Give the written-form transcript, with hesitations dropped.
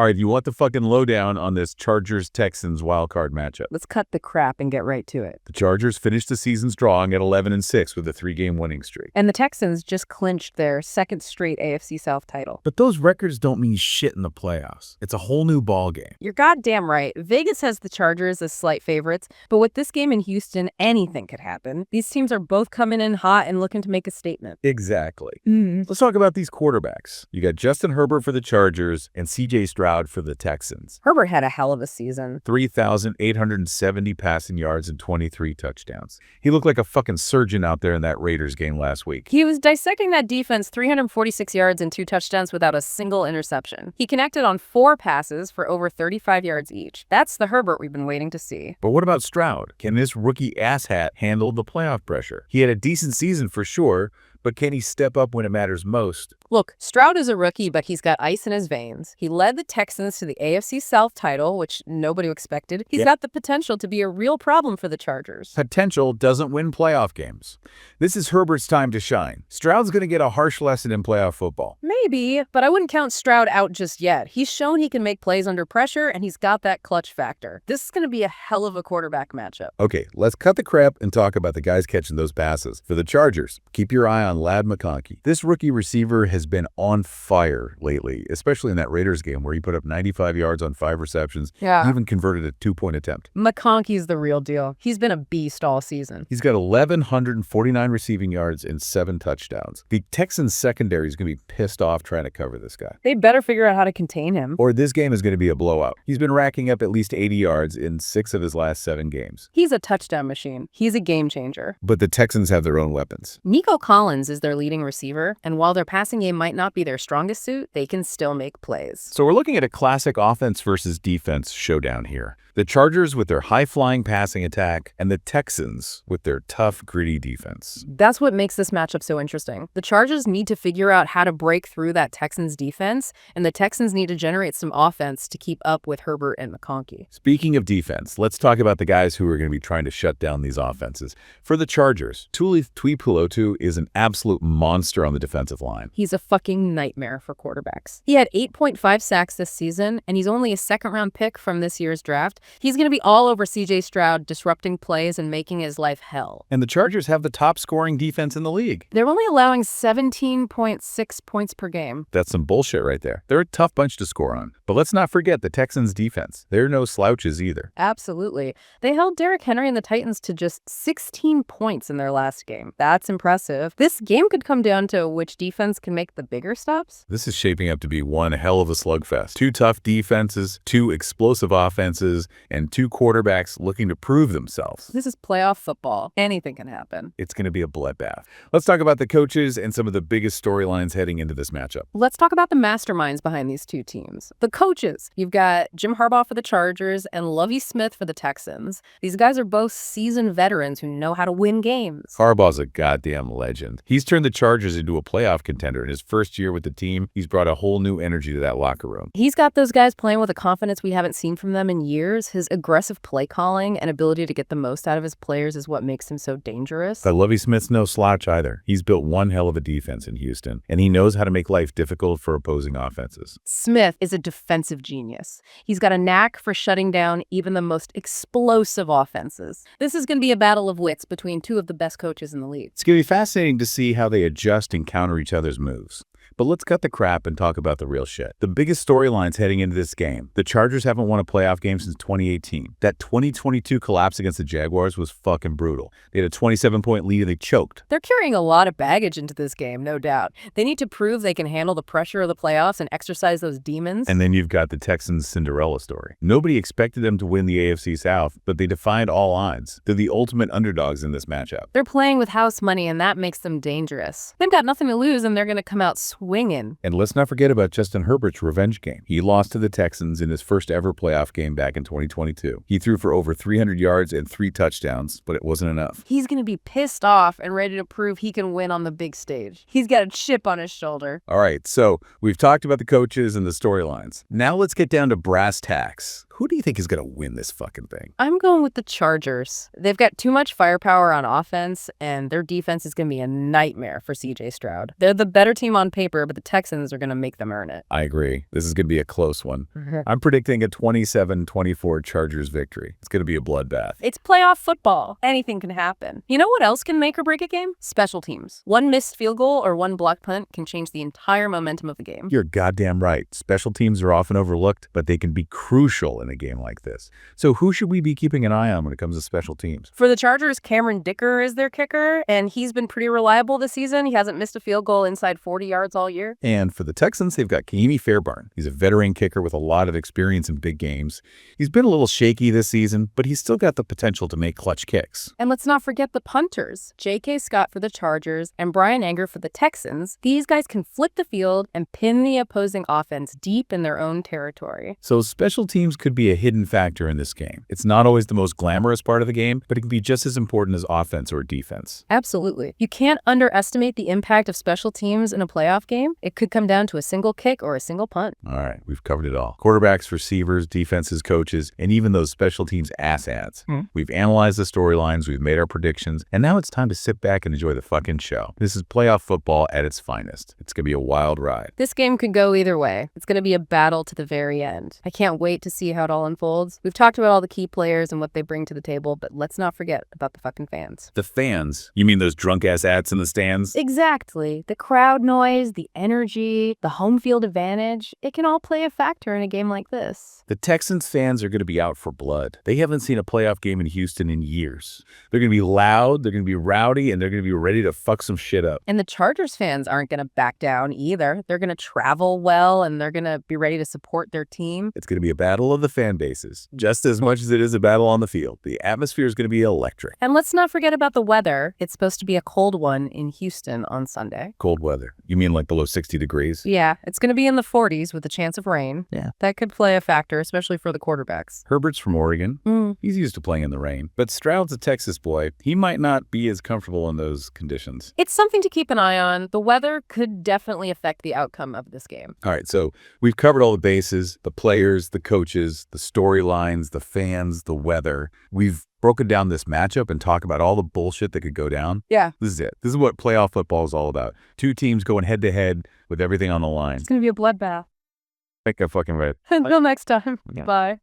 All right, you want the fucking lowdown on this Chargers-Texans wildcard matchup. Let's cut the crap and get right to it. The Chargers finished the season strong at 11-6 with a 3-game winning streak. And the Texans just clinched their second straight AFC South title. But those records don't mean shit in the playoffs. It's a whole new ballgame. You're goddamn right. Vegas has the Chargers as slight favorites, but with this game in Houston, anything could happen. These teams are both coming in hot and looking to make a statement. Exactly. Let's talk about these quarterbacks. You got Justin Herbert for the Chargers and CJ Stroud for the Texans. Herbert had a hell of a season. 3,870 passing yards and 23 touchdowns. He looked like a fucking surgeon out there in that Raiders game last week. He was dissecting that defense, 346 yards and 2 touchdowns without a single interception. He connected on 4 passes for over 35 yards each. That's the Herbert we've been waiting to see. But what about Stroud? Can this rookie asshat handle the playoff pressure? He had a decent season for sure, but can he step up when it matters most? Look, Stroud is a rookie, but he's got ice in his veins. He led the Texans to the AFC South title, which nobody expected. He's got the potential to be a real problem for the Chargers. Potential doesn't win playoff games. This is Herbert's time to shine. Stroud's going to get a harsh lesson in playoff football. Maybe, but I wouldn't count Stroud out just yet. He's shown he can make plays under pressure, and he's got that clutch factor. This is going to be a hell of a quarterback matchup. Okay, let's cut the crap and talk about the guys catching those passes. For the Chargers, keep your eye on Ladd McConkey. This rookie receiver has been on fire lately, especially in that Raiders game where he put up 95 yards on 5 receptions. Yeah. He even converted a 2-point attempt. McConkey's the real deal. He's been a beast all season. He's got 1,149 receiving yards and 7 touchdowns. The Texans secondary is going to be pissed off trying to cover this guy. They better figure out how to contain him. Or this game is going to be a blowout. He's been racking up at least 80 yards in 6 of his last 7 games. He's a touchdown machine. He's a game changer. But the Texans have their own weapons. Nico Collins is their leading receiver, and while their passing game might not be their strongest suit, they can still make plays. So we're looking at a classic offense versus defense showdown here. The Chargers with their high-flying passing attack and the Texans with their tough, gritty defense. That's what makes this matchup so interesting. The Chargers need to figure out how to break through that Texans defense, and the Texans need to generate some offense to keep up with Herbert and McConkey. Speaking of defense, let's talk about the guys who are going to be trying to shut down these offenses. For the Chargers, Tuli Tuipulotu is an absolute monster on the defensive line. He's a fucking nightmare for quarterbacks. He had 8.5 sacks this season, and he's only a second-round pick from this year's draft. He's going to be all over CJ Stroud, disrupting plays and making his life hell. And the Chargers have the top scoring defense in the league. They're only allowing 17.6 points per game. That's some bullshit right there. They're a tough bunch to score on. But let's not forget the Texans' defense. They're no slouches either. Absolutely. They held Derrick Henry and the Titans to just 16 points in their last game. That's impressive. This game could come down to which defense can make the bigger stops. This is shaping up to be one hell of a slugfest. 2 tough defenses, 2 explosive offenses, and 2 quarterbacks looking to prove themselves. This is playoff football. Anything can happen. It's going to be a bloodbath. Let's talk about the coaches and some of the biggest storylines heading into this matchup. Let's talk about the masterminds behind these two teams. The coaches. You've got Jim Harbaugh for the Chargers and Lovie Smith for the Texans. These guys are both seasoned veterans who know how to win games. Harbaugh's a goddamn legend. He's turned the Chargers into a playoff contender. In his first year with the team, he's brought a whole new energy to that locker room. He's got those guys playing with a confidence we haven't seen from them in years. His aggressive play calling and ability to get the most out of his players is what makes him so dangerous. But Lovie Smith's no slouch either. He's built one hell of a defense in Houston, and he knows how to make life difficult for opposing offenses. Smith is a defensive genius. He's got a knack for shutting down even the most explosive offenses. This is going to be a battle of wits between 2 of the best coaches in the league. It's going to be fascinating to see how they adjust and counter each other's moves. But let's cut the crap and talk about the real shit. The biggest storylines heading into this game. The Chargers haven't won a playoff game since 2018. That 2022 collapse against the Jaguars was fucking brutal. They had a 27-point lead and they choked. They're carrying a lot of baggage into this game, no doubt. They need to prove they can handle the pressure of the playoffs and exercise those demons. And then you've got the Texans' Cinderella story. Nobody expected them to win the AFC South, but they defied all odds. They're the ultimate underdogs in this matchup. They're playing with house money, and that makes them dangerous. They've got nothing to lose, and they're going to come out swinging. And let's not forget about Justin Herbert's revenge game. He lost to the Texans in his first ever playoff game back in 2022. He threw for over 300 yards and 3 touchdowns, but it wasn't enough. He's going to be pissed off and ready to prove he can win on the big stage. He's got a chip on his shoulder. All right, so we've talked about the coaches and the storylines. Now let's get down to brass tacks. Who do you think is going to win this fucking thing? I'm going with the Chargers. They've got too much firepower on offense, and their defense is going to be a nightmare for CJ Stroud. They're the better team on paper, but the Texans are going to make them earn it. I agree. This is going to be a close one. I'm predicting a 27-24 Chargers victory. It's going to be a bloodbath. It's playoff football. Anything can happen. You know what else can make or break a game? Special teams. One missed field goal or one block punt can change the entire momentum of the game. You're goddamn right. Special teams are often overlooked, but they can be crucial in a game like this. So who should we be keeping an eye on when it comes to special teams? For the Chargers, Cameron Dicker is their kicker, and he's been pretty reliable this season. He hasn't missed a field goal inside 40 yards all year. And for the Texans, they've got Keeney Fairbairn. He's a veteran kicker with a lot of experience in big games. He's been a little shaky this season, but he's still got the potential to make clutch kicks. And let's not forget the punters. J.K. Scott for the Chargers and Brian Anger for the Texans. These guys can flip the field and pin the opposing offense deep in their own territory. So special teams could be a hidden factor in this game. It's not always the most glamorous part of the game, but it can be just as important as offense or defense. Absolutely. You can't underestimate the impact of special teams in a playoff game. It could come down to a single kick or a single punt. All right, we've covered it all. Quarterbacks, receivers, defenses, coaches, and even those special teams asshats. We've analyzed the storylines, we've made our predictions, and now it's time to sit back and enjoy the fucking show. This is playoff football at its finest. It's going to be a wild ride. This game could go either way. It's going to be a battle to the very end. I can't wait to see how it all unfolds. We've talked about all the key players and what they bring to the table, but let's not forget about the fucking fans. The fans? You mean those drunk-ass ats in the stands? Exactly. The crowd noise, the energy, the home field advantage, it can all play a factor in a game like this. The Texans fans are going to be out for blood. They haven't seen a playoff game in Houston in years. They're going to be loud, they're going to be rowdy, and they're going to be ready to fuck some shit up. And the Chargers fans aren't going to back down either. They're going to travel well, and they're going to be ready to support their team. It's going to be a battle of the fan bases, just as much as it is a battle on the field. The atmosphere is going to be electric. And let's not forget about the weather. It's supposed to be a cold one in Houston on Sunday. Cold weather. You mean like below 60 degrees? Yeah, it's going to be in the 40s with a chance of rain. Yeah. That could play a factor, especially for the quarterbacks. Herbert's from Oregon. He's used to playing in the rain. But Stroud's a Texas boy. He might not be as comfortable in those conditions. It's something to keep an eye on. The weather could definitely affect the outcome of this game. All right, so we've covered all the bases, the players, the coaches, the storylines, the fans, the weather. We've broken down this matchup and talk about all the bullshit that could go down. Yeah. This is it. This is what playoff football is all about. Two teams going head to head with everything on the line. It's going to be a bloodbath. I think I'm fucking right. Until next time. Yeah. Bye.